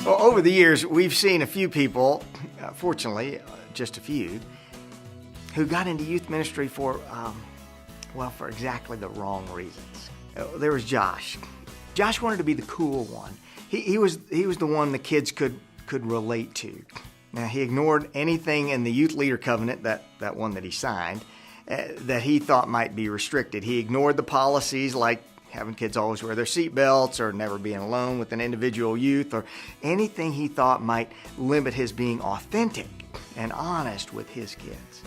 Well, over the years, we've seen a few people, fortunately, just a few, who got into youth ministry for exactly the wrong reasons. There was Josh. Josh wanted to be the cool one. He was the one the kids could relate to. Now, he ignored anything in the youth leader covenant, that one that he signed, that he thought might be restricted. He ignored the policies like having kids always wear their seatbelts or never being alone with an individual youth or anything he thought might limit his being authentic and honest with his kids.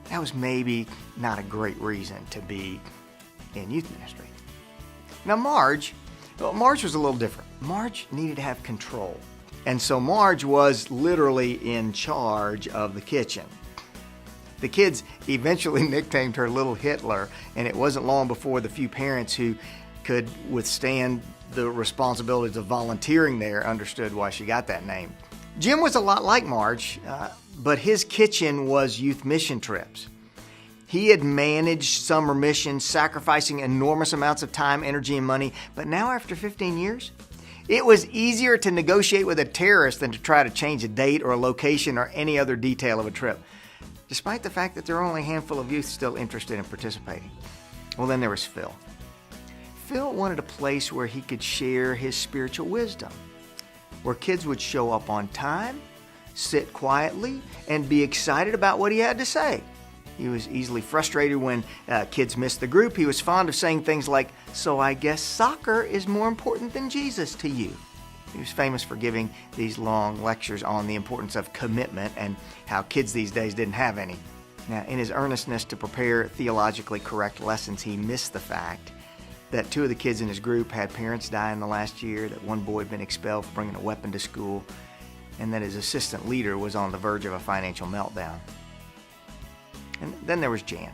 That was maybe not a great reason to be in youth ministry. Now Marge was a little different. Marge needed to have control. And so Marge was literally in charge of the kitchen. The kids eventually nicknamed her Little Hitler, and it wasn't long before the few parents who could withstand the responsibilities of volunteering there understood why she got that name. Jim was a lot like Marge, but his kitchen was youth mission trips. He had managed summer missions, sacrificing enormous amounts of time, energy, and money, but now after 15 years, it was easier to negotiate with a terrorist than to try to change a date or a location or any other detail of a trip, despite the fact that there are only a handful of youth still interested in participating. Well, then there was Phil. Phil wanted a place where he could share his spiritual wisdom, where kids would show up on time, sit quietly, and be excited about what he had to say. He was easily frustrated when kids missed the group. He was fond of saying things like, "So I guess soccer is more important than Jesus to you." He was famous for giving these long lectures on the importance of commitment and how kids these days didn't have any. Now, in his earnestness to prepare theologically correct lessons, he missed the fact that 2 of the kids in his group had parents die in the last year, that one boy had been expelled for bringing a weapon to school, and that his assistant leader was on the verge of a financial meltdown. And then there was Jan.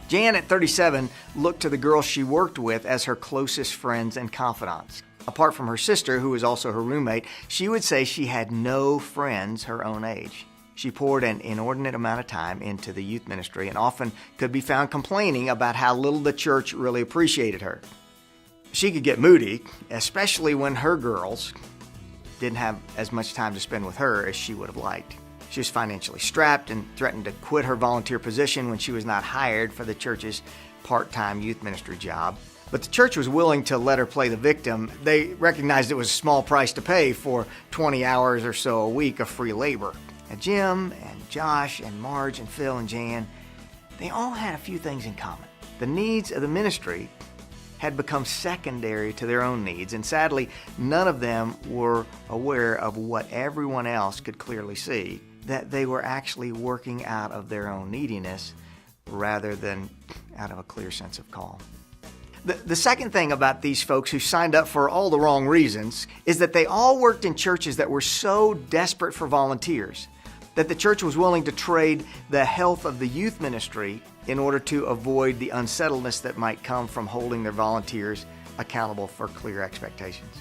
Jan, at 37, looked to the girls she worked with as her closest friends and confidants. Apart from her sister, who was also her roommate, she would say she had no friends her own age. She poured an inordinate amount of time into the youth ministry and often could be found complaining about how little the church really appreciated her. She could get moody, especially when her girls didn't have as much time to spend with her as she would have liked. She was financially strapped and threatened to quit her volunteer position when she was not hired for the church's part-time youth ministry job. But the church was willing to let her play the victim. They recognized it was a small price to pay for 20 hours or so a week of free labor. Now, Jim and Josh and Marge and Phil and Jan, they all had a few things in common. The needs of the ministry had become secondary to their own needs, and sadly, none of them were aware of what everyone else could clearly see, that they were actually working out of their own neediness rather than out of a clear sense of call. The second thing about these folks who signed up for all the wrong reasons is that they all worked in churches that were so desperate for volunteers that the church was willing to trade the health of the youth ministry in order to avoid the unsettledness that might come from holding their volunteers accountable for clear expectations.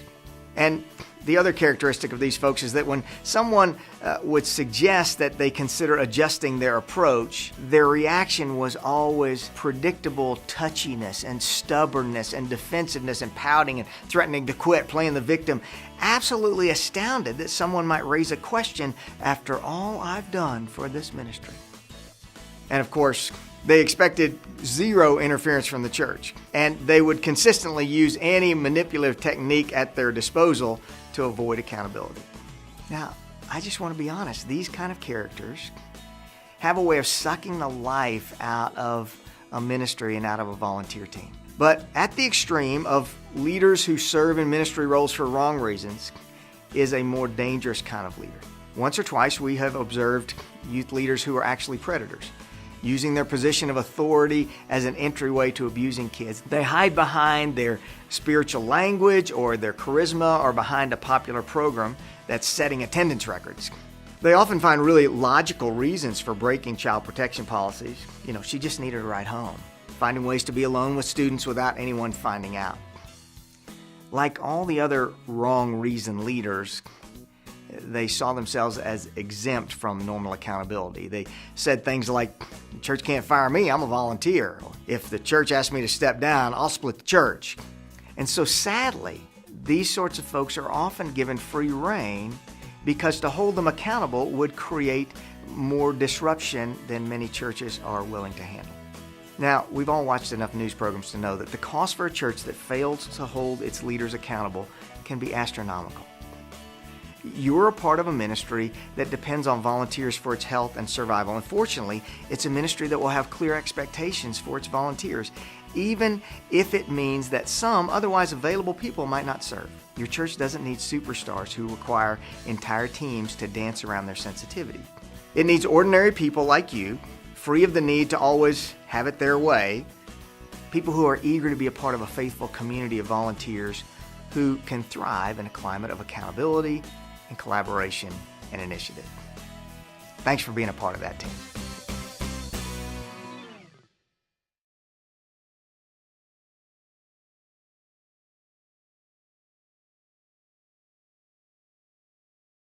And the other characteristic of these folks is that when someone would suggest that they consider adjusting their approach, their reaction was always predictable touchiness and stubbornness and defensiveness and pouting and threatening to quit, playing the victim, absolutely astounded that someone might raise a question after all I've done for this ministry. And of course, they expected zero interference from the church, and they would consistently use any manipulative technique at their disposal to avoid accountability. Now, I just want to be honest, these kind of characters have a way of sucking the life out of a ministry and out of a volunteer team. But at the extreme of leaders who serve in ministry roles for wrong reasons is a more dangerous kind of leader. Once or twice we have observed youth leaders who are actually predators, using their position of authority as an entryway to abusing kids. They hide behind their spiritual language or their charisma or behind a popular program that's setting attendance records. They often find really logical reasons for breaking child protection policies. She just needed a ride home. Finding ways to be alone with students without anyone finding out. Like all the other wrong reason leaders, they saw themselves as exempt from normal accountability. They said things like, "The church can't fire me, I'm a volunteer. If the church asks me to step down, I'll split the church." And so sadly, These sorts of folks are often given free rein because to hold them accountable would create more disruption than many churches are willing to handle. Now, we've all watched enough news programs to know that the cost for a church that fails to hold its leaders accountable can be astronomical. You're a part of a ministry that depends on volunteers for its health and survival. Unfortunately, it's a ministry that will have clear expectations for its volunteers, even if it means that some otherwise available people might not serve. Your church doesn't need superstars who require entire teams to dance around their sensitivity. It needs ordinary people like you, free of the need to always have it their way, people who are eager to be a part of a faithful community of volunteers who can thrive in a climate of accountability and collaboration and initiative. Thanks for being a part of that team.